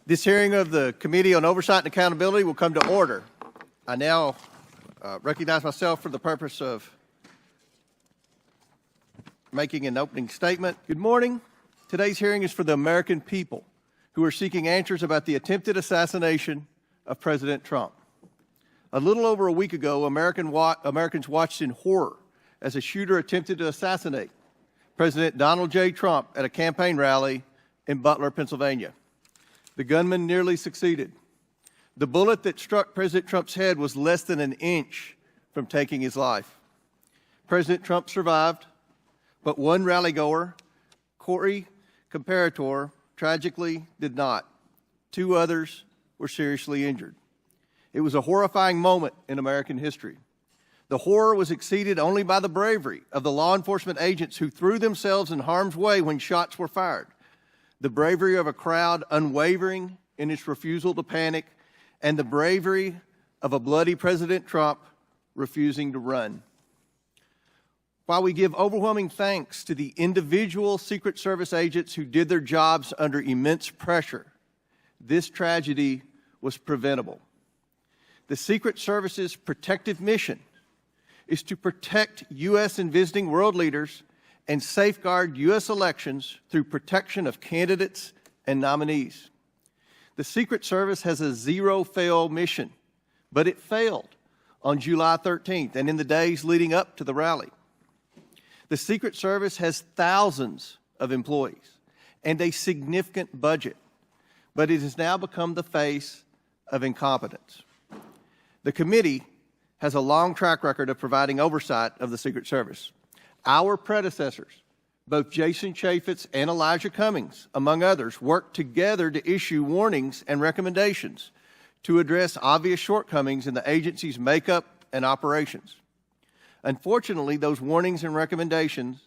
This hearing of the Committee on Oversight and Accountability will come to order. I now recognize myself for the purpose of making an opening statement. Good morning. Today's hearing is for the American people who are seeking answers about the attempted assassination of President Trump. A little over a week ago, Americans watched in horror as a shooter attempted to assassinate President Donald J. Trump at a campaign rally in Butler, Pennsylvania. The gunman nearly succeeded. The bullet that struck President Trump's head was less than an inch from taking his life. President Trump survived, but one rally-goer, Compertore, tragically did not. Two others were seriously injured. It was a horrifying moment in American history. The horror was exceeded only by the bravery of the law enforcement agents who threw themselves in harm's way when shots were fired. The bravery of a crowd unwavering in its refusal to panic, and the bravery of a bloody President Trump refusing to run. While we give overwhelming thanks to the individual Secret Service agents who did their jobs under immense pressure, this tragedy was preventable. The Secret Service's protective mission is to protect U.S. and visiting world leaders and safeguard U.S. elections through protection of candidates and nominees. The Secret Service has a zero-fail mission, but it failed on July 13th and in the days leading up to the rally. The Secret Service has thousands of employees and a significant budget, but it has now become the face of incompetence. The committee has a long track record of providing oversight of the Secret Service. Our predecessors, both Jason Chaffetz and Elijah Cummings, among others, worked together to issue warnings and recommendations to address obvious shortcomings in the agency's makeup and operations. Unfortunately, those warnings and recommendations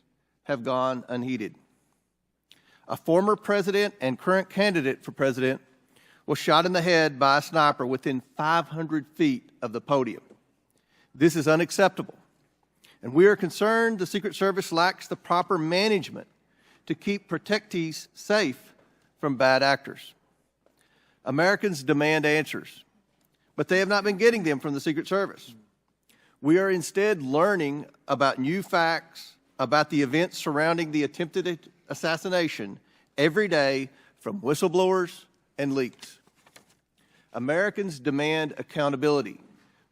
have gone unheeded. A former president and current candidate for president was shot in the head by a sniper within 500 feet of the podium. This is unacceptable, and we are concerned the Secret Service lacks the proper management to keep protectees safe from bad actors. Americans demand answers, but they have not been getting them from the Secret Service. We are instead learning about new facts about the events surrounding the attempted assassination every day from whistleblowers and leaks. Americans demand accountability,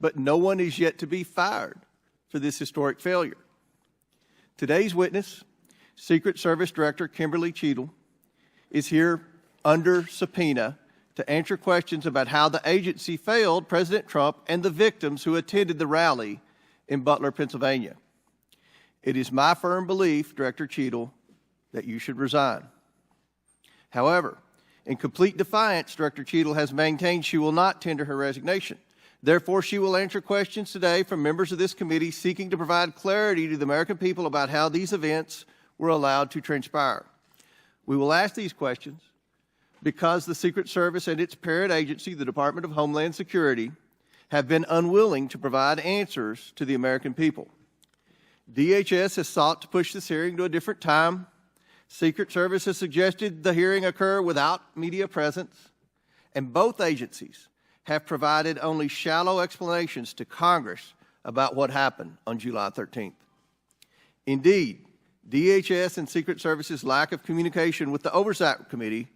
but no one is yet to be fired for this historic failure. Today's witness, Secret Service Director Kimberly Cheadle, is here under subpoena to answer questions about how the agency failed President Trump and the victims who attended the rally in Butler, Pennsylvania. It is my firm belief, Director Cheadle, that you should resign. However, in complete defiance, Director Cheadle has maintained she will not tender her resignation. Therefore, she will answer questions today from members of this committee seeking to provide clarity to the American people about how these events were allowed to transpire. We will ask these questions because the Secret Service and its parent agency, the Department of Homeland Security, have been unwilling to provide answers to the American people. DHS has sought to push this hearing to a different time. Secret Service has suggested the hearing occur without media presence, and both agencies have provided only shallow explanations to Congress about what happened on July 13th. Indeed, DHS and Secret Service's lack of communication with the Oversight Committee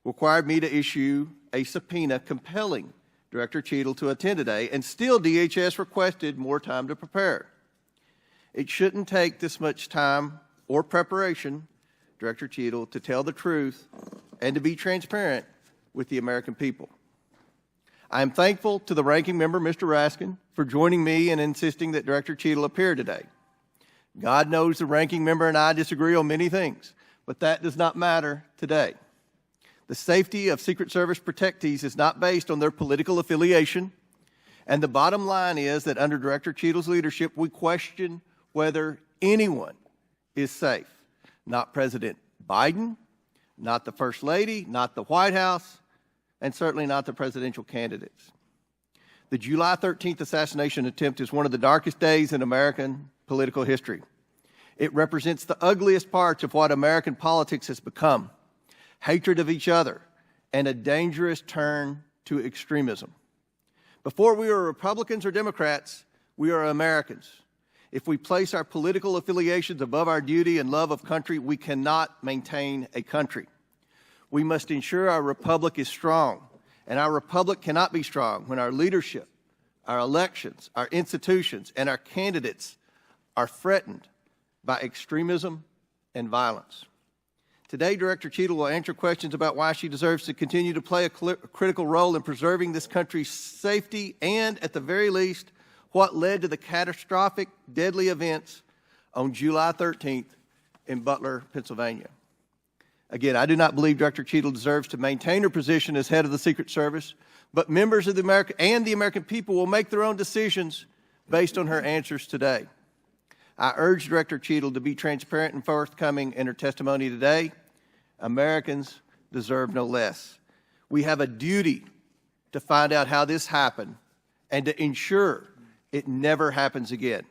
required me to issue a subpoena compelling Director Cheadle to attend today, and still DHS requested more time to prepare. It shouldn't take this much time or preparation, Director Cheadle, to tell the truth and to be transparent with the American people. I am thankful to the ranking member, Mr. Raskin, for joining me in insisting that Director Cheadle appear today. God knows the ranking member and I disagree on many things, but that does not matter today. The safety of Secret Service protectees is not based on their political affiliation, and the bottom line is that under Director Cheadle's leadership, we question whether anyone is safe. Not President Biden, not the First Lady, not the White House, and certainly not the presidential candidates. The July 13th assassination attempt is one of the darkest days in American political history. It represents the ugliest parts of what American politics has become: hatred of each other and a dangerous turn to extremism. Before we are Republicans or Democrats, we are Americans. If we place our political affiliations above our duty and love of country, we cannot maintain a country. We must ensure our republic is strong, and our republic cannot be strong when our leadership, our elections, our institutions, and our candidates are threatened by extremism and violence. Today, Director Cheadle will answer questions about why she deserves to continue to play a critical role in preserving this country's safety and, at the very least, what led to the catastrophic, deadly events on July 13th in Butler, Pennsylvania. Again, I do not believe Director Cheadle deserves to maintain her position as head of the Secret Service, but members of the American people will make their own decisions based on her answers today. I urge Director Cheadle to be transparent and forthcoming in her testimony today. Americans deserve no less. We have a duty to find out how this happened and to ensure it never happens again.